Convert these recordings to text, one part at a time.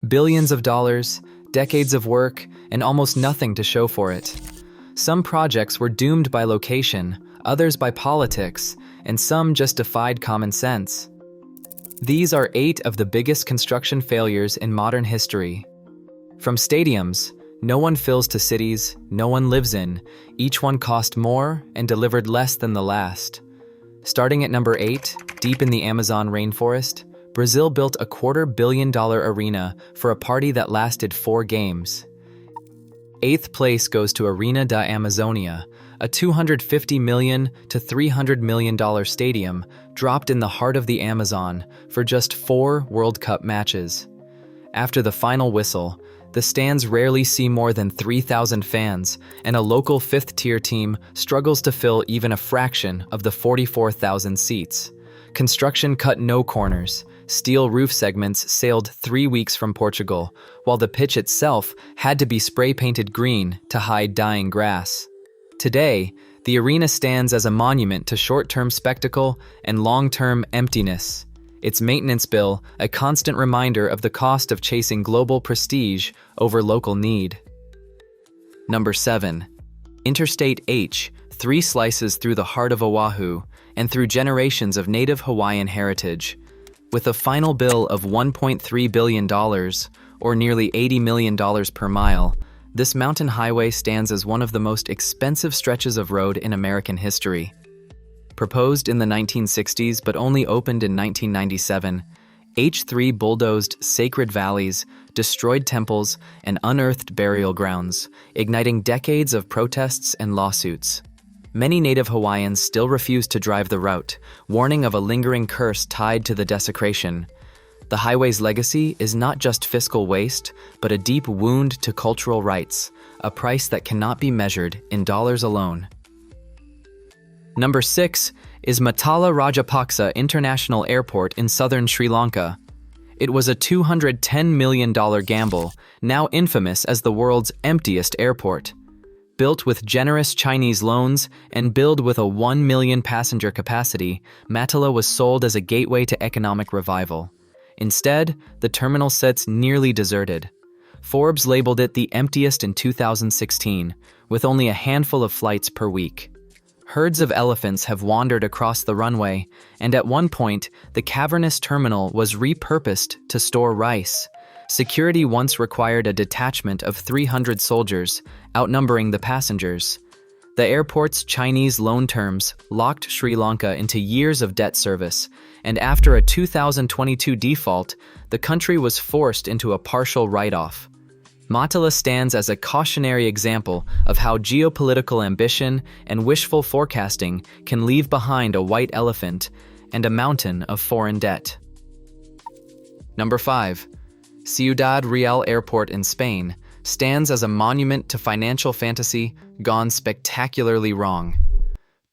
Billions of dollars, decades of work, and almost nothing to show for it. Some projects were doomed by location, others by politics, and some just defied common sense. These are 8 of the biggest construction failures in modern history. From stadiums, no one fills to cities no one lives in, each one cost more and delivered less than the last. Starting at number 8, deep in the Amazon rainforest, Brazil built a $250 million arena for a party that lasted 4 games. 8th place goes to Arena da Amazonia, a $250 million to $300 million stadium dropped in the heart of the Amazon for just 4 World Cup matches. After the final whistle, the stands rarely see more than 3,000 fans, and a local 5th-tier team struggles to fill even a fraction of the 44,000 seats. Construction cut no corners. Steel roof segments sailed 3 weeks from Portugal, while the pitch itself had to be spray-painted green to hide dying grass. Today, the arena stands as a monument to short-term spectacle and long-term emptiness. Its maintenance bill, a constant reminder of the cost of chasing global prestige over local need. Number 7. Interstate H-3 slices through the heart of Oahu and through generations of native Hawaiian heritage. With a final bill of $1.3 billion, or nearly $80 million per mile, this mountain highway stands as one of the most expensive stretches of road in American history. Proposed in the 1960s but only opened in 1997, H-3 bulldozed sacred valleys, destroyed temples, and unearthed burial grounds, igniting decades of protests and lawsuits. Many native Hawaiians still refuse to drive the route, warning of a lingering curse tied to the desecration. The highway's legacy is not just fiscal waste, but a deep wound to cultural rights, a price that cannot be measured in dollars alone. Number 6 is Mattala Rajapaksa International Airport in southern Sri Lanka. It was a $210 million gamble, now infamous as the world's emptiest airport. Built with generous Chinese loans and billed with a 1 million passenger capacity, Mattala was sold as a gateway to economic revival. Instead, the terminal sits nearly deserted. Forbes labeled it the emptiest in 2016, with only a handful of flights per week. Herds of elephants have wandered across the runway, and at one point, the cavernous terminal was repurposed to store rice. Security once required a detachment of 300 soldiers, outnumbering the passengers. The airport's Chinese loan terms locked Sri Lanka into years of debt service, and after a 2022 default, the country was forced into a partial write-off. Mattala stands as a cautionary example of how geopolitical ambition and wishful forecasting can leave behind a white elephant and a mountain of foreign debt. Number 5. Ciudad Real Airport in Spain stands as a monument to financial fantasy gone spectacularly wrong.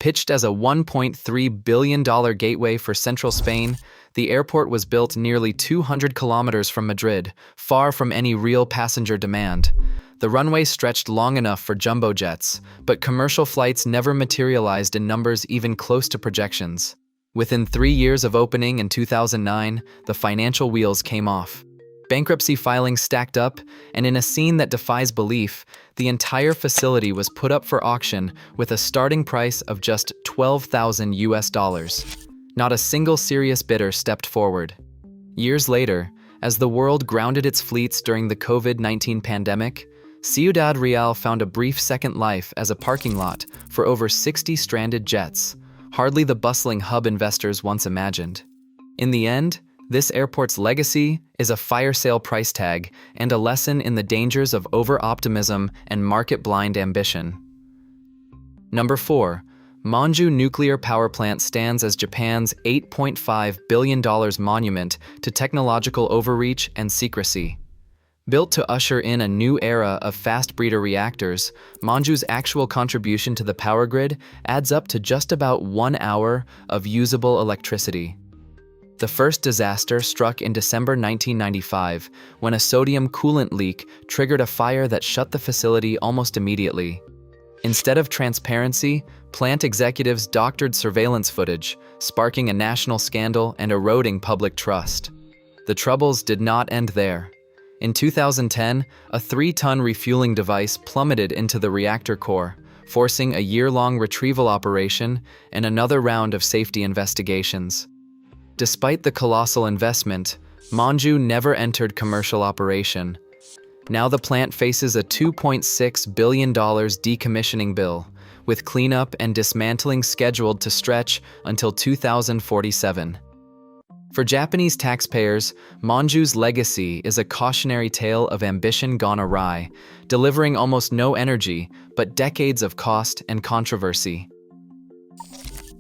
Pitched as a $1.3 billion gateway for central Spain, the airport was built nearly 200 kilometers from Madrid, far from any real passenger demand. The runway stretched long enough for jumbo jets, but commercial flights never materialized in numbers even close to projections. Within 3 years of opening in 2009, the financial wheels came off. Bankruptcy filings stacked up, and in a scene that defies belief, the entire facility was put up for auction with a starting price of just $12,000. Not a single serious bidder stepped forward. Years later, as the world grounded its fleets during the COVID-19 pandemic, Ciudad Real found a brief second life as a parking lot for over 60 stranded jets, hardly the bustling hub investors once imagined. In the end, this airport's legacy is a fire sale price tag and a lesson in the dangers of over-optimism and market-blind ambition. Number 4. Monju Nuclear Power Plant stands as Japan's $8.5 billion monument to technological overreach and secrecy. Built to usher in a new era of fast breeder reactors, Monju's actual contribution to the power grid adds up to just about 1 hour of usable electricity. The first disaster struck in December 1995 when a sodium coolant leak triggered a fire that shut the facility almost immediately. Instead of transparency, plant executives doctored surveillance footage, sparking a national scandal and eroding public trust. The troubles did not end there. In 2010, a 3-ton refueling device plummeted into the reactor core, forcing a year-long retrieval operation and another round of safety investigations. Despite the colossal investment, Monju never entered commercial operation. Now the plant faces a $2.6 billion decommissioning bill, with cleanup and dismantling scheduled to stretch until 2047. For Japanese taxpayers, Monju's legacy is a cautionary tale of ambition gone awry, delivering almost no energy, but decades of cost and controversy.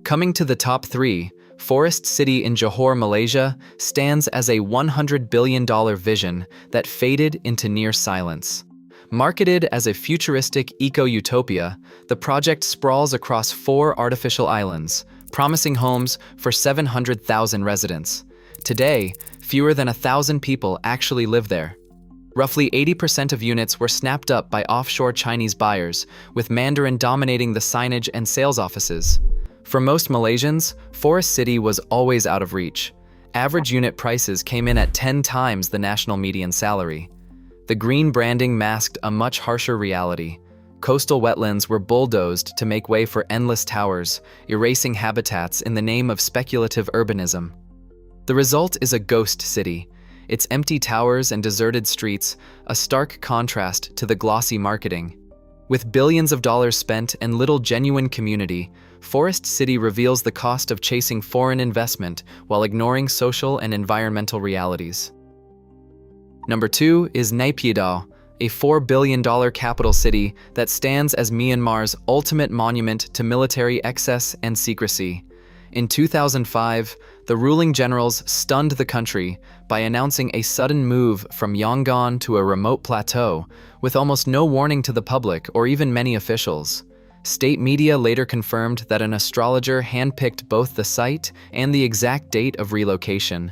Coming to the top 3, Forest City in Johor, Malaysia, stands as a $100 billion vision that faded into near silence. Marketed as a futuristic eco-utopia, the project sprawls across 4 artificial islands, promising homes for 700,000 residents. Today, fewer than 1,000 people actually live there. Roughly 80% of units were snapped up by offshore Chinese buyers, with Mandarin dominating the signage and sales offices. For most Malaysians, Forest City was always out of reach. Average unit prices came in at 10 times the national median salary. The green branding masked a much harsher reality. Coastal wetlands were bulldozed to make way for endless towers, erasing habitats in the name of speculative urbanism. The result is a ghost city. Its empty towers and deserted streets, a stark contrast to the glossy marketing. With billions of dollars spent and little genuine community, Forest City reveals the cost of chasing foreign investment while ignoring social and environmental realities. Number 2 is Naypyidaw, a $4 billion capital city that stands as Myanmar's ultimate monument to military excess and secrecy. In 2005, the ruling generals stunned the country by announcing a sudden move from Yangon to a remote plateau, with almost no warning to the public or even many officials. State media later confirmed that an astrologer handpicked both the site and the exact date of relocation,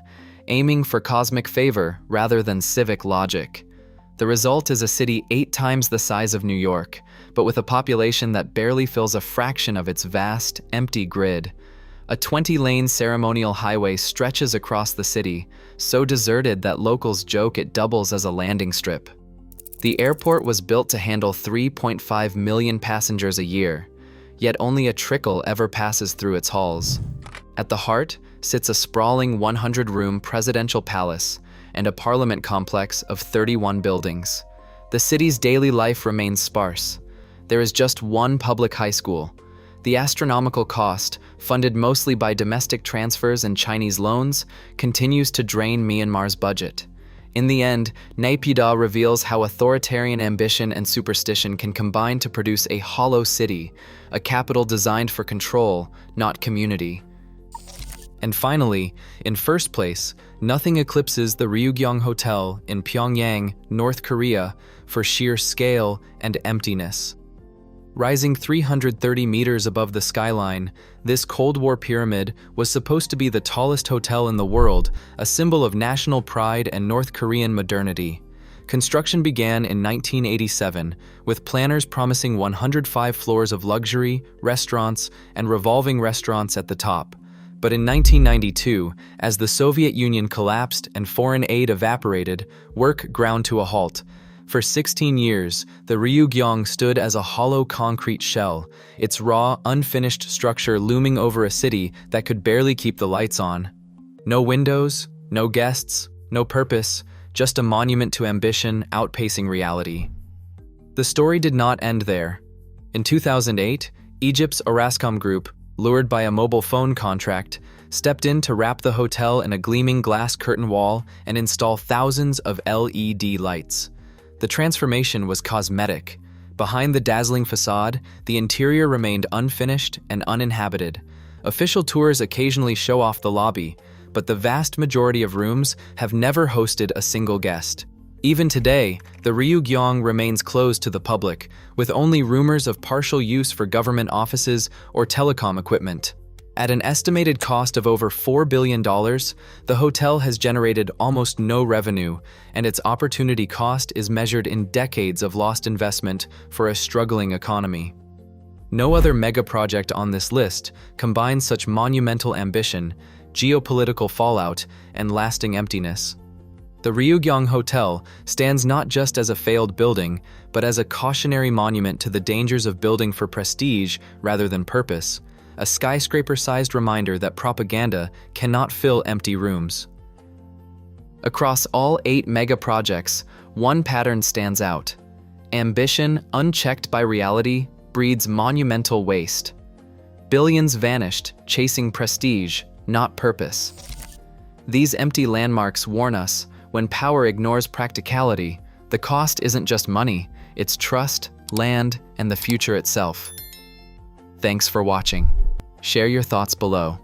aiming for cosmic favor rather than civic logic. The result is a city 8 times the size of New York, but with a population that barely fills a fraction of its vast, empty grid. A 20-lane ceremonial highway stretches across the city, so deserted that locals joke it doubles as a landing strip. The airport was built to handle 3.5 million passengers a year, yet only a trickle ever passes through its halls. At the heart sits a sprawling 100-room presidential palace and a parliament complex of 31 buildings. The city's daily life remains sparse. There is just one public high school. The astronomical cost, funded mostly by domestic transfers and Chinese loans, continues to drain Myanmar's budget. In the end, Naypyidaw reveals how authoritarian ambition and superstition can combine to produce a hollow city, a capital designed for control, not community. And finally, in first place, nothing eclipses the Ryugyong Hotel in Pyongyang, North Korea, for sheer scale and emptiness. Rising 330 meters above the skyline, this Cold War pyramid was supposed to be the tallest hotel in the world, a symbol of national pride and North Korean modernity. Construction began in 1987, with planners promising 105 floors of luxury, restaurants, and revolving restaurants at the top. But in 1992, as the Soviet Union collapsed and foreign aid evaporated, work ground to a halt. For 16 years, the Ryugyong stood as a hollow concrete shell, its raw, unfinished structure looming over a city that could barely keep the lights on. No windows, no guests, no purpose, just a monument to ambition outpacing reality. The story did not end there. In 2008, Egypt's Orascom Group, lured by a mobile phone contract, stepped in to wrap the hotel in a gleaming glass curtain wall and install thousands of LED lights. The transformation was cosmetic. Behind the dazzling facade, the interior remained unfinished and uninhabited. Official tours occasionally show off the lobby, but the vast majority of rooms have never hosted a single guest. Even today, the Ryugyong remains closed to the public, with only rumors of partial use for government offices or telecom equipment. At an estimated cost of over $4 billion, the hotel has generated almost no revenue, and its opportunity cost is measured in decades of lost investment for a struggling economy. No other mega-project on this list combines such monumental ambition, geopolitical fallout, and lasting emptiness. The Ryugyong Hotel stands not just as a failed building, but as a cautionary monument to the dangers of building for prestige rather than purpose, a skyscraper-sized reminder that propaganda cannot fill empty rooms. Across all 8 mega projects, one pattern stands out. Ambition, unchecked by reality, breeds monumental waste. Billions vanished, chasing prestige, not purpose. These empty landmarks warn us, when power ignores practicality, the cost isn't just money, it's trust, land, and the future itself. Thanks for watching. Share your thoughts below.